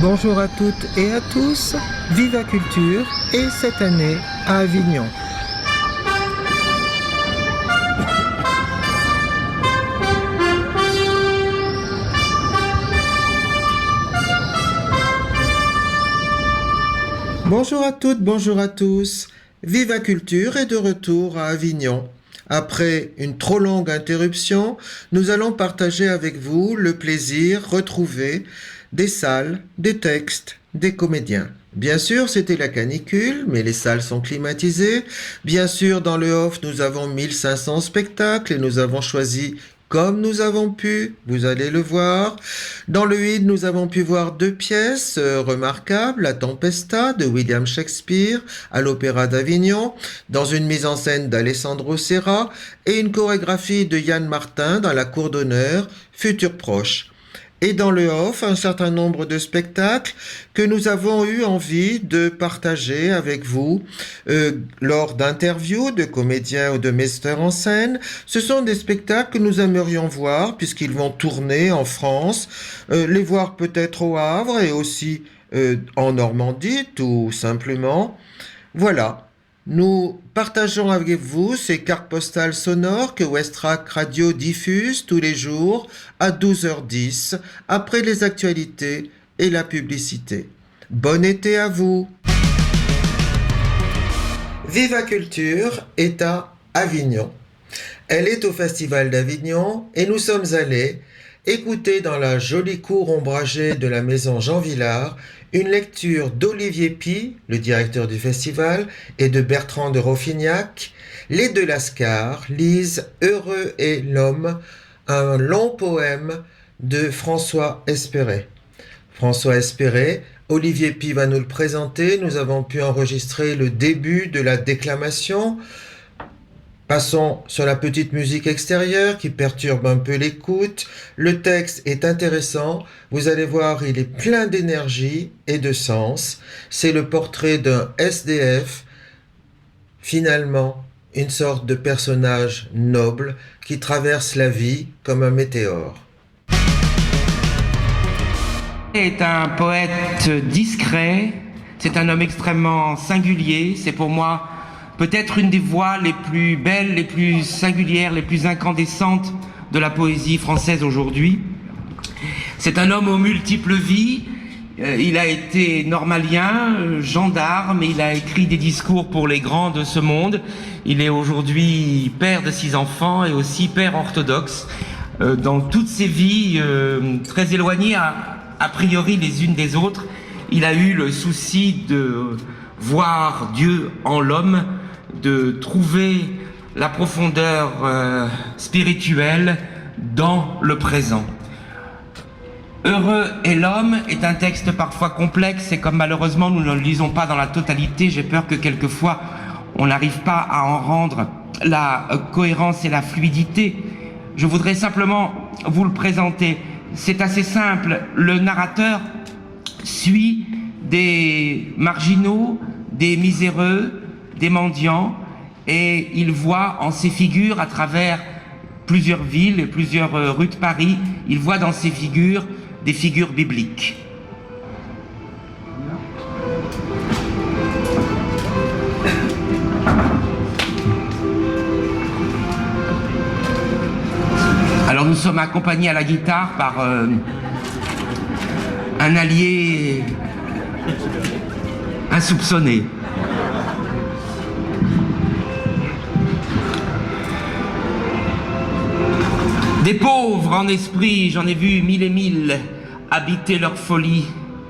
Bonjour à toutes et à tous, Viva Culture et cette année à Avignon. Bonjour à toutes, bonjour à tous, Viva Culture est de retour à Avignon. Après une trop longue interruption, nous allons partager avec vous le plaisir retrouvé des salles, des textes, des comédiens. Bien sûr, c'était la canicule, mais les salles sont climatisées. Bien sûr, dans le off, nous avons 1500 spectacles et nous avons choisi comme nous avons pu, vous allez le voir. Dans le Id, nous avons pu voir 2 pièces remarquables, La Tempesta de William Shakespeare à l'Opéra d'Avignon, dans une mise en scène d'Alessandro Serra et une chorégraphie de Yann Martin dans la cour d'honneur Futur Proche. Et dans le off, un certain nombre de spectacles que nous avons eu envie de partager avec vous lors d'interviews de comédiens ou de metteurs en scène. Ce sont des spectacles que nous aimerions voir puisqu'ils vont tourner en France, les voir peut-être au Havre et aussi en Normandie tout simplement. Voilà. Nous partageons avec vous ces cartes postales sonores que Westrack Radio diffuse tous les jours à 12h10 après les actualités et la publicité. Bon été à vous! Viva Culture est à Avignon. Elle est au Festival d'Avignon et nous sommes allés écouter dans la jolie cour ombragée de la maison Jean Villard une lecture d'Olivier Py, le directeur du festival, et de Bertrand de Roffignac. Les deux Lascar lisent Heureux est l'homme, un long poème de François Espéret. François Espéret, Olivier Py va nous le présenter. Nous avons pu enregistrer le début de la déclamation. Passons sur la petite musique extérieure qui perturbe un peu l'écoute. Le texte est intéressant. Vous allez voir, il est plein d'énergie et de sens. C'est le portrait d'un SDF, finalement une sorte de personnage noble qui traverse la vie comme un météore. Est un poète discret. C'est un homme extrêmement singulier. C'est pour moi peut-être une des voix les plus belles, les plus singulières, les plus incandescentes de la poésie française aujourd'hui. C'est un homme aux multiples vies. Il a été normalien, gendarme, il a écrit des discours pour les grands de ce monde. Il est aujourd'hui père de 6 enfants et aussi père orthodoxe. Dans toutes ses vies très éloignées a priori les unes des autres, il a eu le souci de voir Dieu en l'homme, de trouver la profondeur spirituelle dans le présent. Heureux est l'homme est un texte parfois complexe et comme malheureusement nous ne le lisons pas dans la totalité, j'ai peur que quelquefois on n'arrive pas à en rendre la cohérence et la fluidité. Je voudrais simplement vous le présenter. C'est assez simple. Le narrateur suit des marginaux, des miséreux, des mendiants, et il voit en ces figures, à travers plusieurs villes et plusieurs rues de Paris, il voit dans ces figures des figures bibliques. Alors nous sommes accompagnés à la guitare par un allié insoupçonné. Des pauvres en esprit, j'en ai vu 1000 et 1000 habiter leur folie,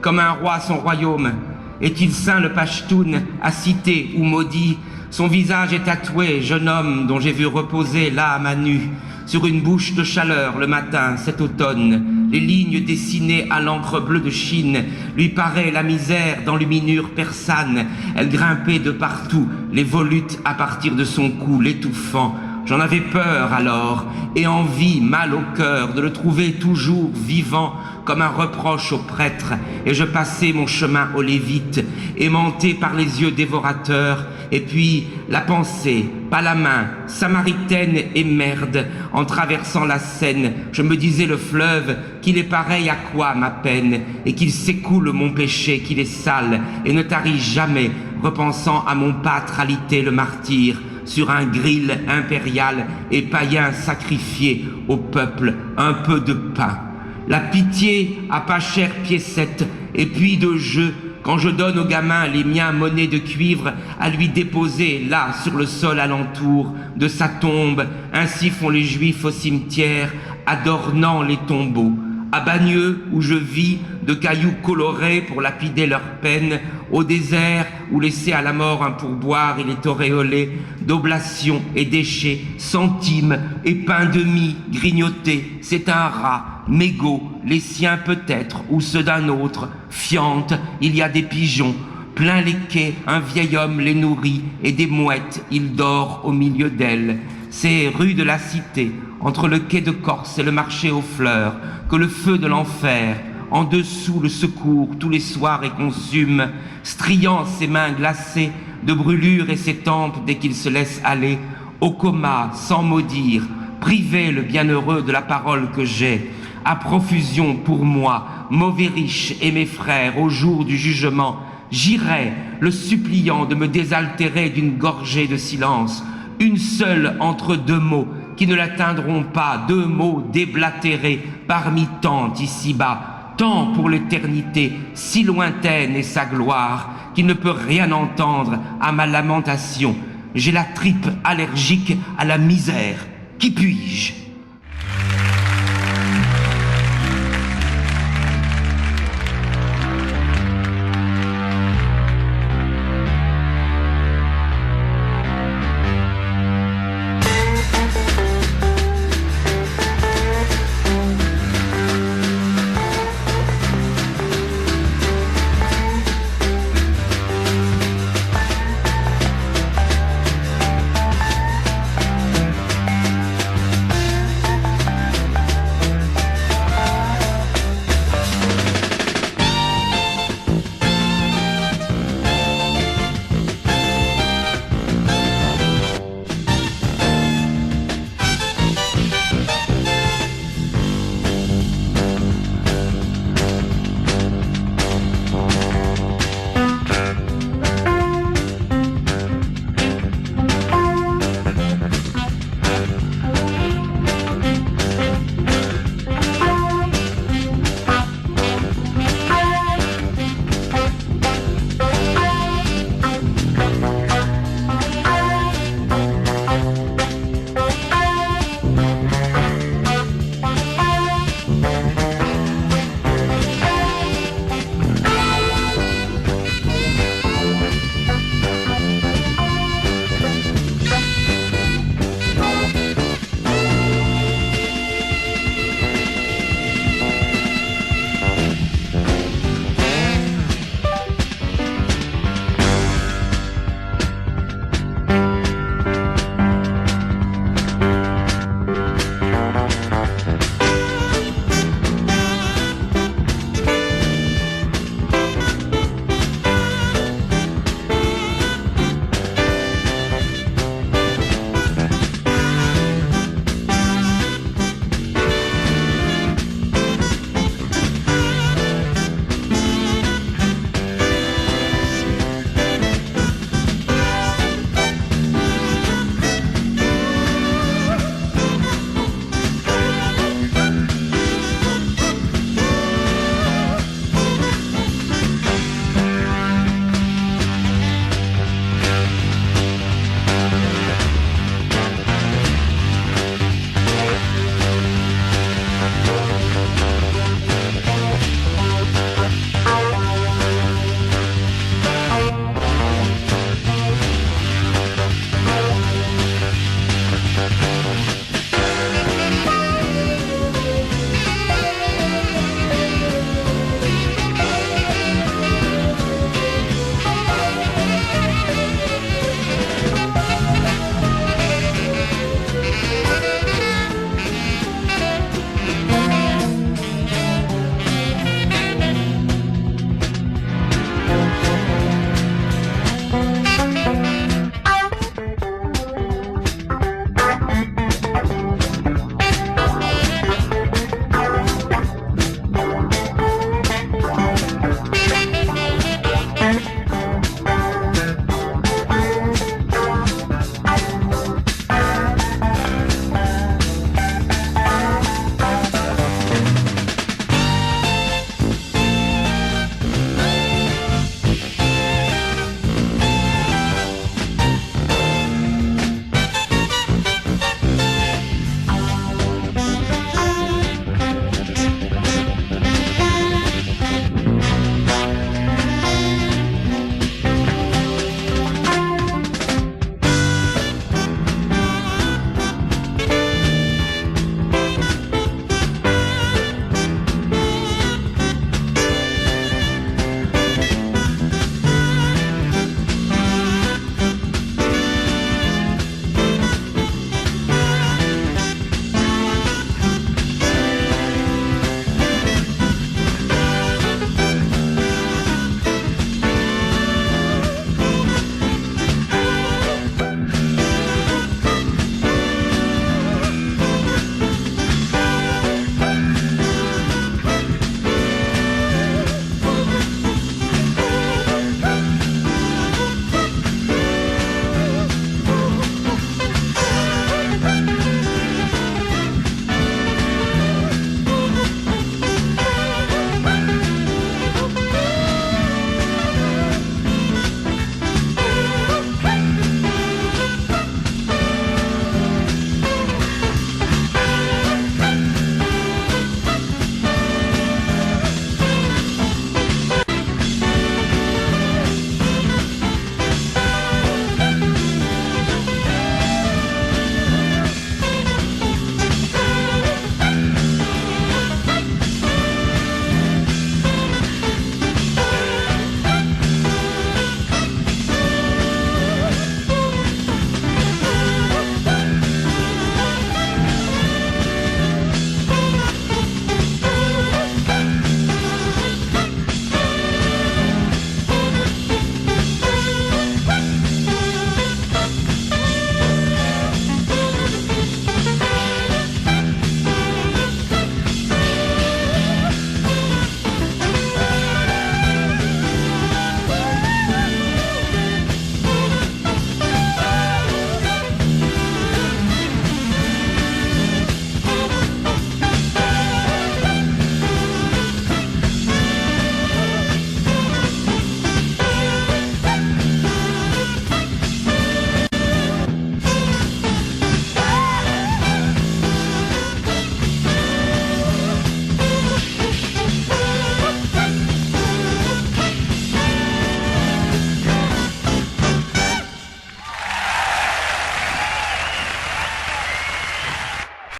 comme un roi son royaume. Est-il saint le Pachtoun, à cité ou maudit? Son visage est tatoué, jeune homme dont j'ai vu reposer l'âme à nu, sur une bouche de chaleur le matin, cet automne. Les lignes dessinées à l'encre bleue de Chine lui paraît la misère d'enluminure persane. Elle grimpait de partout, les volutes à partir de son cou, l'étouffant. J'en avais peur alors, et envie, mal au cœur, de le trouver toujours vivant, comme un reproche au prêtre. Et je passais mon chemin aux Lévites, aimanté par les yeux dévorateurs, et puis la pensée, pas la main, samaritaine et merde, en traversant la Seine, je me disais le fleuve, qu'il est pareil à quoi ma peine, et qu'il s'écoule mon péché, qu'il est sale, et ne tarit jamais, repensant à mon pâtre alité le martyr, sur un grill impérial et païen sacrifié au peuple un peu de pain. La pitié à pas chère piécette, et puis de jeu, quand je donne aux gamins les miens monnaies de cuivre à lui déposer là sur le sol alentour de sa tombe, ainsi font les juifs au cimetière, adornant les tombeaux. À Bagneux, où je vis, de cailloux colorés pour lapider leur peine, au désert, où laisser à la mort un pourboire, il est auréolé d'oblations et déchets, centimes et pain de mie grignotés. C'est un rat, mégots, les siens peut-être, ou ceux d'un autre, fiente, il y a des pigeons. Plein les quais, un vieil homme les nourrit, et des mouettes, il dort au milieu d'elles. C'est rue de la Cité, entre le quai de Corse et le marché aux fleurs, que le feu de l'enfer, en dessous le secours, tous les soirs et consume, striant ses mains glacées de brûlure et ses tempes dès qu'il se laisse aller, au coma, sans maudire, priver le bienheureux de la parole que j'ai, à profusion pour moi, mauvais riche et mes frères, au jour du jugement, j'irai, le suppliant de me désaltérer d'une gorgée de silence, une seule entre deux mots qui ne l'atteindront pas, deux mots déblatérés parmi tant ici-bas, tant pour l'éternité, si lointaine est sa gloire, qu'il ne peut rien entendre à ma lamentation. J'ai la tripe allergique à la misère. Qui puis-je ?